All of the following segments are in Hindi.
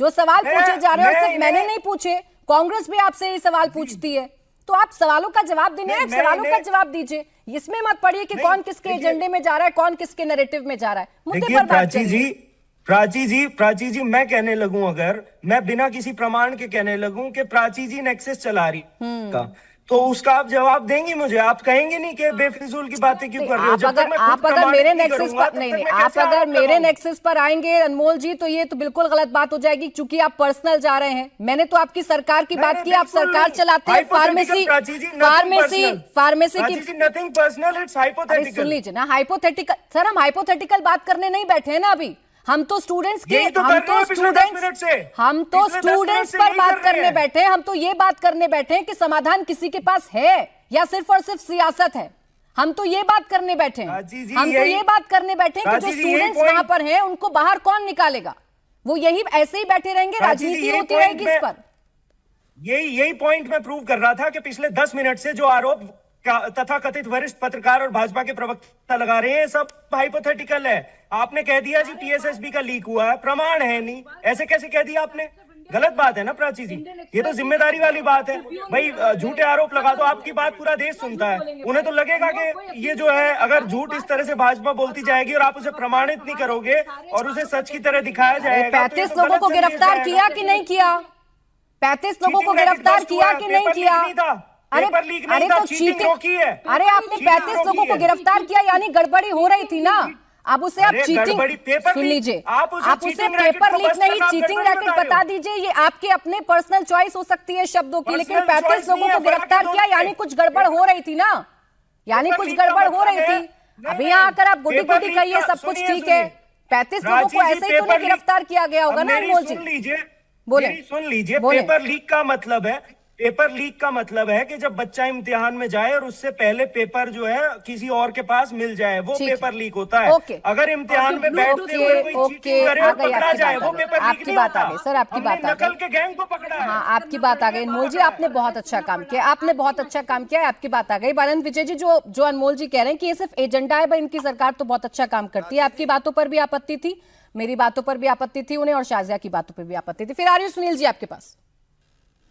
जो सवाल पूछे जा रहे हैं सिर्फ मैंने नहीं पूछे, कांग्रेस भी आपसे ये सवाल पूछती है, तो आप सवालों का जवाब देने हैं, सवालों का जवाब दीजिए। इसमें मत पड़िए कि कौन किसके एजेंडे में जा रहा है, कौन किसके नैरेटिव में जा रहा है। मुद्दे पर बात करिए। प्राची जी मैं कहने लगूं, अगर मैं बिना किसी प्रमाण के कहने लगूं कि प्राची जी नेक्सस चला रही का, तो उसका आप जवाब देंगी मुझे? आप कहेंगे नहीं कि बेफिजूल की बातें क्यों कर रहे हो? आप अगर मेरे नेक्सस पर नहीं, आप अगर मेरे नेक्सस पर आएंगे अनमोल जी, तो ये तो बिल्कुल गलत बात हो जाएगी, क्योंकि आप पर्सनल जा रहे हैं। मैंने तो आपकी सरकार की बात की, आप सरकार चलाते हैं, फार्मेसी की नथिंग पर्सनल, इट्स हाइपोथेटिकल। सुन लीजिए ना, हाइपोथेटिकल सर, हम हाइपोथेटिकल बात करने नहीं बैठे हैं ना अभी, हम तो स्टूडेंट्स के हम तो स्टूडेंट्स पर बात करने बैठे हैं। हम तो ये बात करने बैठे हैं कि समाधान किसी के पास है या सिर्फ और सिर्फ सियासत है। हम तो ये बात करने बैठे हैं, हम तो ये बात करने बैठे हैं कि जो स्टूडेंट्स वहां पर हैं उनको बाहर कौन निकालेगा? वो यही ऐसे ही बैठे रहेंगे, राजनीति होती रहेगी इस पर। यही पॉइंट मैं प्रूव कर रहा था कि पिछले 10 मिनट से जो आरोप तथा कथित वरिष्ठ पत्रकार और भाजपा के प्रवक्ता लगा रहे हैं, सब हाइपोथेटिकल है। आपने कह दिया जी टीएसएसबी का लीक हुआ है, प्रमाण है नहीं, ऐसे कैसे कह दिया आपने? गलत बात है ना प्राची जी, ये तो जिम्मेदारी वाली बात है भाई। झूठे आरोप लगा दो, आपकी बात पूरा देश सुनता है, उन्हें तो लगेगा कि ये जो है, अगर झूठ इस तरह से भाजपा बोलती जाएगी और आप उसे प्रमाणित नहीं करोगे और उसे सच की तरह दिखाया जाएगा। 35 लोगों को गिरफ्तार किया कि नहीं किया? 35 लोगों को गिरफ्तार किया कि नहीं किया? अरे तो चीटिंग, अरे आपने 35 लोगों को गिरफ्तार किया, यानी गड़बड़ी हो रही थी ना। अब उसे आप चीटिंग, सुन लीजिए, आप उसे पेपर लीक नहीं, चीटिंग रैकेट बता दीजिए। ये आपके अपने पर्सनल चॉइस हो सकती है शब्दों की, लेकिन 35 लोगों को गिरफ्तार किया, यानी कुछ गड़बड़ हो रही थी ना, यानी कुछ गड़बड़ हो रही थी। अभी यहाँ आकर आप गुटी गुटी कहिए सब कुछ ठीक है, 35 लोगों को ऐसे ही तो नहीं गिरफ्तार किया गया होगा ना अनमोल जी? बोले, सुन लीजिए, पेपर लीक का मतलब है, पेपर लीक का मतलब है कि जब बच्चा इम्तिहान में जाए और उससे पहले पेपर जो है किसी और के पास मिल जाए, वो पेपर लीक होता है। अगर इम्तिहान में बैठते हुए कोई चीटिंग करे और पकड़ा जाए, वो पेपर लीक नहीं होता। सर आपकी बात आ गई, नकल के गैंग को पकड़ा है। हाँ आपकी बात आ गई अनमोल जी, आपने बहुत अच्छा काम किया, आपने बहुत अच्छा काम किया है, आपकी बात आ गई। बानंद विजय जी, जो अनमोल जी कह रहे हैं कि ये सिर्फ एजेंडा है, भाई इनकी सरकार तो बहुत अच्छा काम करती है। आपकी बातों पर भी आपत्ति थी, मेरी बातों पर भी आपत्ति थी उन्हें, और शाजिया की बातों पर भी आपत्ति थी। फिर आर्य सुनील जी आपके पास।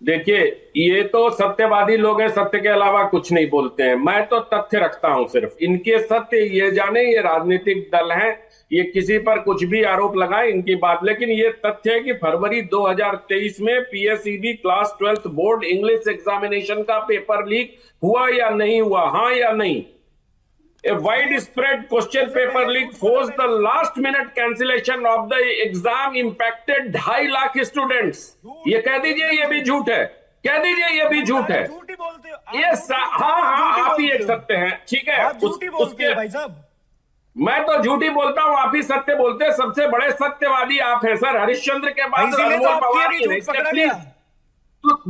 देखिए, ये तो सत्यवादी लोग हैं, सत्य के अलावा कुछ नहीं बोलते हैं। मैं तो तथ्य रखता हूं सिर्फ, इनके सत्य ये जाने, ये राजनीतिक दल हैं, ये किसी पर कुछ भी आरोप लगाए इनकी बात, लेकिन ये तथ्य है कि फरवरी 2023 में PSEB class 12th board English examination का पेपर लीक हुआ या नहीं हुआ, हाँ या नहीं? A widespread question paper leak forced the last minute cancellation of the exam impacted 2.5 lakh students. ये कह दीजिए ये भी झूठ है, कह दीजिए ये भी झूठ है। ये हाँ आप ही एक सत्य हैं, ठीक है, उसके भाई साहब। मैं तो झूठी बोलता हूँ, आप ही सत्य बोलते हैं। सबसे बड़े सत्यवादी आप हैं सर, हरिश्चंद्र के बाद अनमोल पवार ही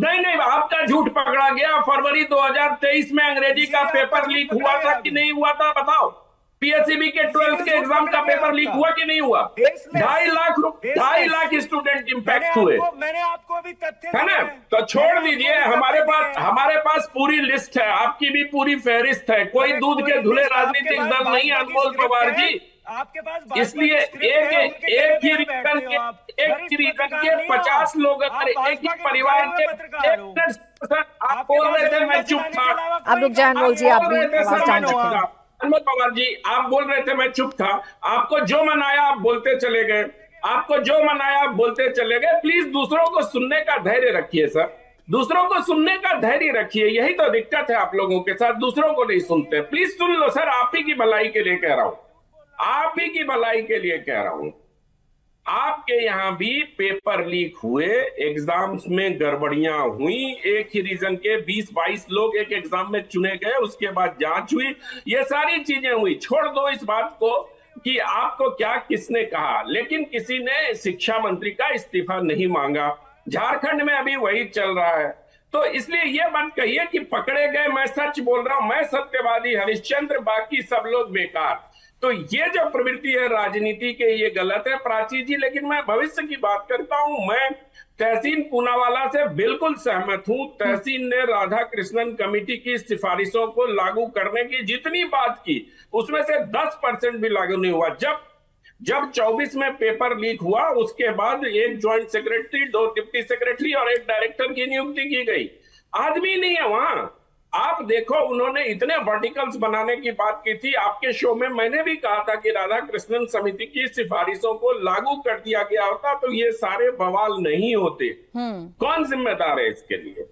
नहीं, आपका झूठ पकड़ा गया। फरवरी 2023 में अंग्रेजी का पेपर लीक हुआ था कि नहीं हुआ था, बताओ? पीएसईबी के 12th के एग्जाम का पेपर लीक हुआ कि नहीं हुआ? 2.5 लाख स्टूडेंट इंपैक्ट हुए, मैंने आपको अभी तथ्य है ना? तो छोड़ दीजिए, हमारे पास पूरी लिस्ट है, आपकी भी पूरी फहरिस्त है। कोई दूध के धुले राजनीतिक दल नहीं है अनमोल पवार जी। आपके पास इसलिए एक ही रीजन के 50 लोग, अगर एक ही परिवार के, आप बोल रहे थे मैं चुप था। अब रुक जाए अनमोल जी, आप भी अनमोल पवार जी, आप बोल रहे थे मैं चुप था। आपको जो मनाया आप बोलते चले गए, आपको जो मनाया आप बोलते चले गए। प्लीज दूसरों को सुनने का धैर्य रखिए सर, दूसरों को सुनने का धैर्य रखिए। यही तो दिक्कत है आप लोगों के साथ, दूसरों को नहीं सुनते। प्लीज सुन लो सर, आप ही की भलाई के लिए कह रहा हूं, आप ही की भलाई के लिए कह रहा हूं। आपके यहां भी पेपर लीक हुए, एग्जाम्स में गड़बड़ियां हुई, एक ही रीजन के 20-22 लोग एक एग्जाम में चुने गए, उसके बाद जांच हुई, ये सारी चीजें हुई। छोड़ दो इस बात को कि आपको क्या किसने कहा, लेकिन किसी ने शिक्षा मंत्री का इस्तीफा नहीं मांगा। झारखंड में अभी वही चल रहा है। तो इसलिए ये मत कहिए कि पकड़े गए। मैं सच बोल रहा हूं, मैं सत्यवादी हरिश्चंद्र, बाकी सब लोग बेकार। तो ये जो प्रवृत्ति है राजनीति के, ये गलत है प्राची जी। लेकिन मैं भविष्य की बात करता हूं। मैं तहसीन पूनावाला से बिल्कुल सहमत हूं। तहसीन ने राधा कृष्णन कमेटी की सिफारिशों को लागू करने की जितनी बात की, उसमें से 10% भी लागू नहीं हुआ। जब जब 24 में पेपर लीक हुआ, उसके बाद एक ज्वाइंट सेक्रेटरी, 2 डिप्टी सेक्रेटरी और एक डायरेक्टर की नियुक्ति की गई। आदमी नहीं है वहां। आप देखो, उन्होंने इतने वर्टिकल्स बनाने की बात की थी। आपके शो में मैंने भी कहा था कि राधा कृष्णन समिति की सिफारिशों को लागू कर दिया गया होता तो ये सारे बवाल नहीं होते। कौन जिम्मेदार है इसके लिए?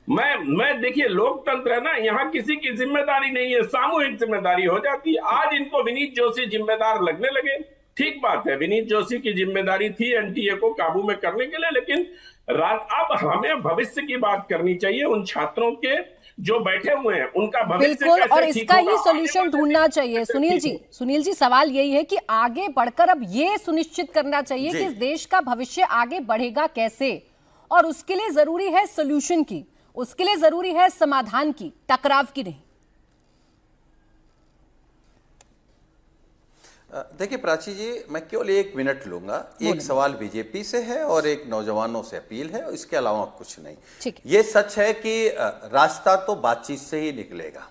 मैं देखिए, लोकतंत्र है ना, यहाँ किसी की जिम्मेदारी नहीं है, सामूहिक जिम्मेदारी हो जाती है। आज इनको विनीत जोशी जिम्मेदार लगने लगे। ठीक बात है, विनीत जोशी की जिम्मेदारी थी एनटीए को काबू में करने के लिए, लेकिन अब हमें भविष्य की बात करनी चाहिए। उन छात्रों के जो बैठे हुए हैं उनका भविष्य बिल्कुल, कैसे और ठीक इसका ही होगा, सॉल्यूशन आगे ढूंढना बढ़ने चाहिए। कैसे सुनील ठीक जी, सुनील जी, सवाल यही है कि आगे बढ़कर अब ये सुनिश्चित करना चाहिए कि इस देश का भविष्य आगे बढ़ेगा कैसे, और उसके लिए जरूरी है सॉल्यूशन की, उसके लिए जरूरी है समाधान की, टकराव की नहीं। देखिए प्राची जी, मैं केवल 1 मिनट लूंगा। एक सवाल बीजेपी से है और एक नौजवानों से अपील है, इसके अलावा कुछ नहीं। ठीक है। ये सच है कि रास्ता तो बातचीत से ही निकलेगा।